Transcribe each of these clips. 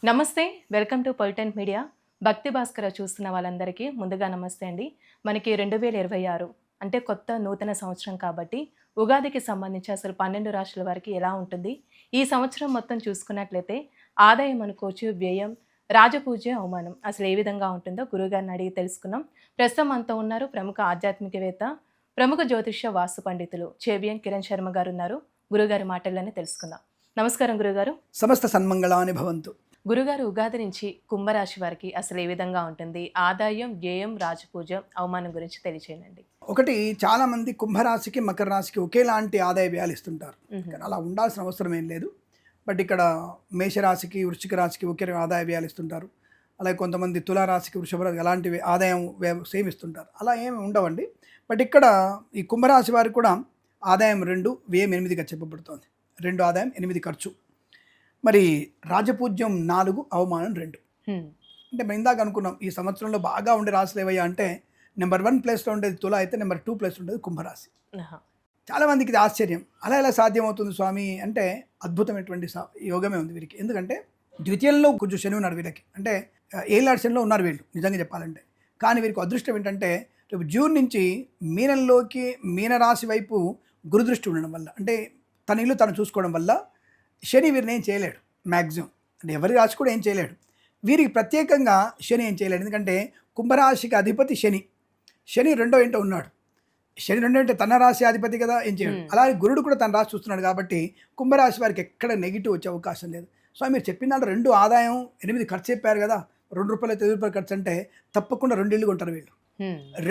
నమస్తే. Welcome to పొలిటెంట్ media. భక్తి భాస్కర చూస్తున్న వాళ్ళందరికీ ముందుగా నమస్తే అండి. మనకి 2026 అంటే కొత్త నూతన సంవత్సరం కాబట్టి ఉగాదికి సంబంధించి అసలు 12 రాశుల వారికి ఎలా ఉంటుంది? ఈ సంవత్సరం మొత్తం చూసుకున్నట్లయితే ఆదాయం అనుకోవచ్చు, వ్యయం, రాజపూజ్య, అవమానం అసలు ఏ విధంగా ఉంటుందో గురువుగారిని అడిగి తెలుసుకుందాం. ప్రస్తుతం మనతో ఉన్నారు ప్రముఖ ఆధ్యాత్మికవేత్త, ప్రముఖ జ్యోతిష్య వాస్తు పండితులు చెవిఎన్ కిరణ్ శర్మ గారు ఉన్నారు. గురువుగారి మాటల్లోనే తెలుసుకుందాం. నమస్కారం గురుగారు. సమస్త సన్మంగళాని భవంతు. గురుగారు, ఉగాది నుంచి కుంభరాశి వారికి అసలు ఏ విధంగా ఉంటుంది? ఆదాయం, వ్యయం, రాజపూజ్యం, అవమానం గురించి తెలియచేయండి. ఒకటి, చాలా మంది కుంభరాశికి మకర రాశికి ఒకేలాంటి ఆదాయ వ్యయాలు ఇస్తుంటారు. కానీ అలా ఉండాల్సిన అవసరం ఏం లేదు. బట్ ఇక్కడ మేషరాశికి వృశ్చిక రాశికి ఒకే ఆదాయ వ్యయాలు ఇస్తుంటారు. అలాగే కొంతమంది తులారాశికి వృషభ రాశికి అలాంటివి ఆదాయం వ్యయం సేమ్ ఇస్తుంటారు. అలా ఏమి ఉండవండి. బట్ ఇక్కడ ఈ కుంభరాశి వారికి కూడా ఆదాయం 2, వ్యయం 8గా చెప్పబడుతోంది. 2 ఆదాయం, 8 ఖర్చు. మరి రాజపూజ్యం 4, అవమానం 2. అంటే మనం ఇందాక అనుకున్నాం, ఈ సంవత్సరంలో బాగా ఉండే రాశులు ఏవయ్యా అంటే నెంబర్ 1 ప్లేస్లో ఉండేది తుల అయితే నెంబర్ 2 ప్లేస్లో ఉండేది కుంభరాశి. చాలామందికి ఇది ఆశ్చర్యం. అలా ఎలా సాధ్యమవుతుంది స్వామి అంటే అద్భుతమైనటువంటి యోగమే ఉంది వీరికి. ఎందుకంటే ద్వితీయంలో కొంచెం శని ఉన్నాడు వీళ్ళకి. అంటే ఏళ్ళాడు శనిలో ఉన్నారు వీళ్ళు నిజంగా చెప్పాలంటే. కానీ వీరికి అదృష్టం ఏంటంటే రేపు జూన్ నుంచి మీనంలోకి మీనరాశి వైపు గురుదృష్టి ఉండడం వల్ల, అంటే తన ఇల్లు తను చూసుకోవడం వల్ల శని వీరిని ఏం చేయలేడు. మ్యాక్సిమం అంటే ఎవరి రాశి కూడా ఏం చేయలేడు. వీరికి ప్రత్యేకంగా శని ఏం చేయలేడు. ఎందుకంటే కుంభరాశికి అధిపతి శని. శని రెండో ఇంట ఉన్నాడు. శని రెండో ఇంట తన రాశి అధిపతి కదా, ఏం చేయడు. అలాగే గురుడు కూడా తన రాశి చూస్తున్నాడు కాబట్టి కుంభరాశి వారికి ఎక్కడ నెగిటివ్ వచ్చే అవకాశం లేదు. సో మీరు చెప్పిన దాంట్లో 2 ఆదాయం 8 ఖర్చు చెప్పారు కదా. ₹2 ₹5 ఖర్చు అంటే తప్పకుండా 2 ఇళ్ళు కొంటారు వీళ్ళు.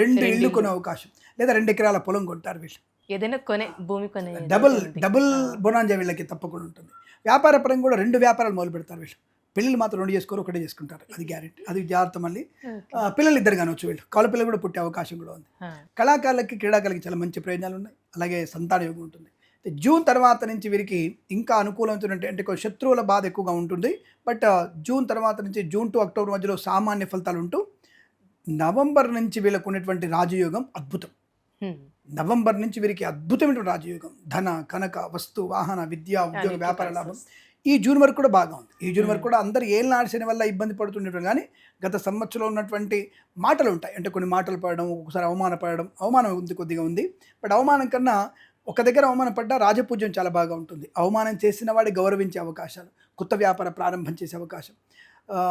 2 ఇళ్ళు కొనే అవకాశం, లేదా 2 ఎకరాల పొలం కొంటారు వీళ్ళు. ఏదైనా కొనే భూమి కొనే డబుల్ బొనాంజా వీళ్ళకి తప్పకుండా ఉంటుంది. వ్యాపార పరంగా కూడా 2 వ్యాపారాలు మొదలు పెడతారు వీళ్ళు. పిల్లలు మాత్రం 2 చేసుకోరు, 1 చేసుకుంటారు. అది గ్యారెంటీ, అది జాగ్రత్త. మళ్ళీ పిల్లలు 2 కానొచ్చు వీళ్ళు. కౌల పిల్లలు కూడా పుట్టే అవకాశం కూడా ఉంది. కళాకారులకి, క్రీడాకారులకి చాలా మంచి ప్రయోజనాలు ఉన్నాయి. అలాగే సంతాన యోగం ఉంటుంది. జూన్ తర్వాత నుంచి వీరికి ఇంకా అనుకూలమైనటువంటి, అంటే కొంచెం శత్రువుల బాధ ఎక్కువగా ఉంటుంది. బట్ జూన్ తర్వాత నుంచి జూన్ టు అక్టోబర్ మధ్యలో సామాన్య ఫలితాలు ఉంటూ నవంబర్ నుంచి వీళ్ళకు ఉన్నటువంటి రాజయోగం అద్భుతం. నవంబర్ నుంచి వీరికి అద్భుతమైనటువంటి రాజయోగం. ధన, కనక, వస్తు, వాహన, విద్య, ఉద్యోగ, వ్యాపార లాభం. ఈ జూన్ వరకు కూడా బాగా ఉంది. ఈ జూన్ వరకు కూడా అందరు ఏళ్ళు నాడిసిన వల్ల ఇబ్బంది పడుతుండేవారు. కానీ గత సంవత్సరంలో ఉన్నటువంటి మాటలు ఉంటాయి. అంటే కొన్ని మాటలు పడడం, ఒకసారి అవమానపడడం, అవమానం ఉంది, కొద్దిగా ఉంది. బట్ అవమానం కన్నా ఒక దగ్గర అవమానం పడ్డా రాజపూజ్యం చాలా బాగా ఉంటుంది. అవమానం చేసిన వాడి గౌరవించే అవకాశాలు, కొత్త వ్యాపార ప్రారంభం చేసే అవకాశం,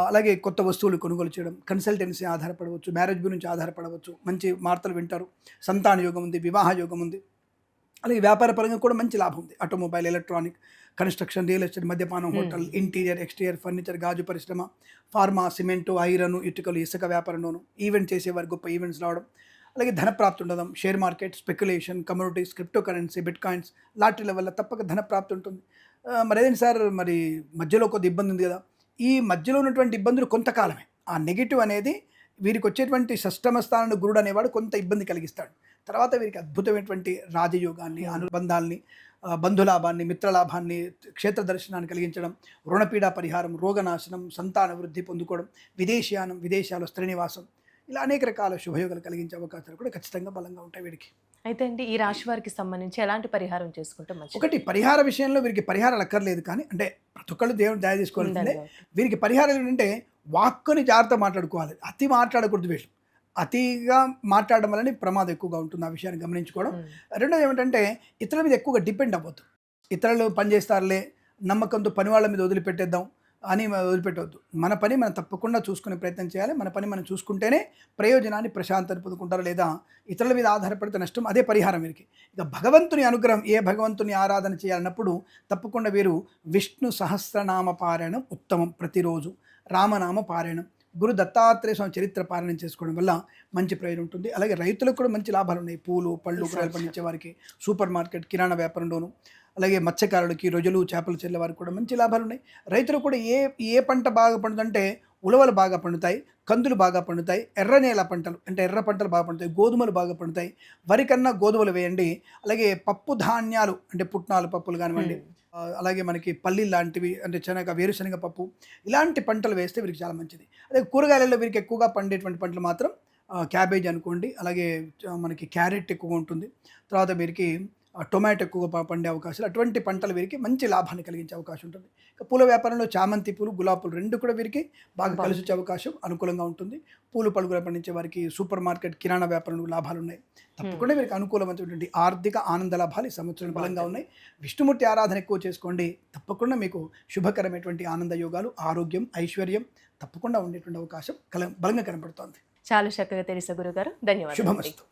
అలాగే కొత్త వస్తువులు కొనుగోలు చేయడం, కన్సల్టెన్సీ ఆధారపడవచ్చు, మ్యారేజ్ గురించి ఆధారపడవచ్చు, మంచి వార్తలు వింటారు, సంతాన యోగం ఉంది, వివాహ యోగం ఉంది. అలాగే వ్యాపార పరంగా కూడా మంచి లాభం ఉంది. Automobile, electronic, construction, real estate, మద్యపానం, హోటల్, ఇంటీరియర్, ఎక్స్టీరియర్, ఫర్నిచర్, గాజు పరిశ్రమ, ఫార్మా, సిమెంటు, ఐరన్, ఇటుకలు, ఇసుక వ్యాపారంలోను ఈవెంట్ చేసేవారు గొప్ప ఈవెంట్స్ రావడం. అలాగే ధనప్రాప్తి ఉండడం, share market, speculation, communities, crypto currency, bitcoins, లాటరీల వల్ల తప్పక ధనప్రాప్తి ఉంటుంది. మరి అదేంటి సార్, మరి మధ్యలో కొద్ది ఇబ్బంది ఉంది కదా. ఈ మధ్యలో ఉన్నటువంటి ఇబ్బందులు కొంతకాలమే. ఆ నెగిటివ్ అనేది వీరికి వచ్చేటువంటి షష్టమ స్థానంలో గురుడు అనేవాడు కొంత ఇబ్బంది కలిగిస్తాడు. తర్వాత వీరికి అద్భుతమైనటువంటి రాజయోగాన్ని, అనుబంధాల్ని, బంధులాభాన్ని, మిత్రలాభాన్ని, క్షేత్ర దర్శనాన్ని కలిగించడం, రుణపీడా పరిహారం, రోగనాశనం, సంతాన వృద్ధి పొందుకోవడం, విదేశీయానం, విదేశాల్లో శ్రీనివాసం, ఇలా అనేక రకాల శుభయోగాలు కలిగించే అవకాశాలు కూడా ఖచ్చితంగా బలంగా ఉంటాయి వీరికి. అయితే అండి, ఈ రాశి వారికి సంబంధించి ఎలాంటి పరిహారం చేసుకుంటే మంచిది? ఒకటి, పరిహార విషయంలో వీరికి పరిహారాలు అక్కర్లేదు. కానీ అంటే ప్రతి ఒక్కళ్ళు దేవుని దయ తీసుకోవాలంటే వీరికి పరిహారాలు ఏంటంటే వాక్కుని జాగ్రత్త మాట్లాడుకోవాలి. అతి మాట్లాడకూడదు వీళ్ళు. అతిగా మాట్లాడడం వల్ల ప్రమాదం ఎక్కువగా ఉంటుంది. ఆ విషయాన్ని గమనించుకోవడం. రెండోది ఏమిటంటే ఇతరుల మీద ఎక్కువగా డిపెండ్ అవ్వద్దు. ఇతరులు పనిచేస్తారులే, నమ్మకంతో పని వాళ్ళ మీద వదిలిపెట్టేద్దాం అని వదిలిపెట్టవద్దు. మన పని మనం తప్పకుండా చూసుకునే ప్రయత్నం చేయాలి. మన పని మనం చూసుకుంటేనే ప్రయోజనాన్ని, ప్రశాంతత పొందుకుంటారు. లేదా ఇతరుల మీద ఆధారపడితే నష్టం. అదే పరిహారం వీరికి. ఇక భగవంతుని అనుగ్రహం, ఏ భగవంతుని ఆరాధన చేయాలన్నప్పుడు తప్పకుండా వీరు విష్ణు సహస్రనామ పారాయణం ఉత్తమం. ప్రతిరోజు రామనామ పారాయణం, గురు దత్తాత్రేయ స్వామి చరిత్ర పారాయణం చేసుకోవడం వల్ల మంచి ప్రయోజనం ఉంటుంది. అలాగే రైతులకు కూడా మంచి లాభాలు ఉన్నాయి. పూలు, పళ్ళు, కూరలు పండించే వారికి, సూపర్ మార్కెట్, కిరాణా వ్యాపారంలోను, అలాగే మత్స్యకారులకి, రొయ్యలు, చేపలు చెల్లె వారికి కూడా మంచి లాభాలు ఉన్నాయి. రైతులు కూడా ఏ పంట బాగా పండుతుందంటే ఉలవలు బాగా పండుతాయి, కందులు బాగా పండుతాయి, ఎర్ర నేల పంటలు అంటే ఎర్ర పంటలు బాగా పండుతాయి, గోధుమలు బాగా పండుతాయి. వరి కన్నా గోధుమలు వేయండి. అలాగే పప్పు ధాన్యాలు అంటే పుట్నాలు, పప్పులు కానివ్వండి, అలాగే మనకి పల్లీలు లాంటివి, అంటే శనగ, వేరుశనగ పప్పు, ఇలాంటి పంటలు వేస్తే వీరికి చాలా మంచిది. అదే కూరగాయలలో వీరికి ఎక్కువగా పండేటువంటి పంటలు మాత్రం క్యాబేజ్ అనుకోండి, అలాగే మనకి క్యారెట్ ఎక్కువగా ఉంటుంది. తర్వాత వీరికి టొమాటో ఎక్కువగా పండే అవకాశాలు, అటువంటి పంటలు వీరికి మంచి లాభాన్ని కలిగించే అవకాశం ఉంటుంది. ఇక పూల వ్యాపారంలో చామంతి పూలు, గులాబీ పూలు రెండు కూడా వీరికి బాగా కలిసి వచ్చే అవకాశం అనుకూలంగా ఉంటుంది. పూలు పలుకులు పండించే వారికి సూపర్ మార్కెట్, కిరాణా వ్యాపారంలో లాభాలు ఉన్నాయి. తప్పకుండా వీరికి అనుకూలమైనటువంటి ఆర్థిక ఆనంద లాభాలు ఈ సంవత్సరం బలంగా ఉన్నాయి. విష్ణుమూర్తి ఆరాధన ఎక్కువ చేసుకోండి. తప్పకుండా మీకు శుభకరమైనటువంటి ఆనంద యోగాలు, ఆరోగ్యం, ఐశ్వర్యం తప్పకుండా ఉండేటువంటి అవకాశం బలంగా కనబడుతోంది. చాలా చక్కగా తెలుసా గురుగారు, ధన్యవాదాలు. శుభమస్తు.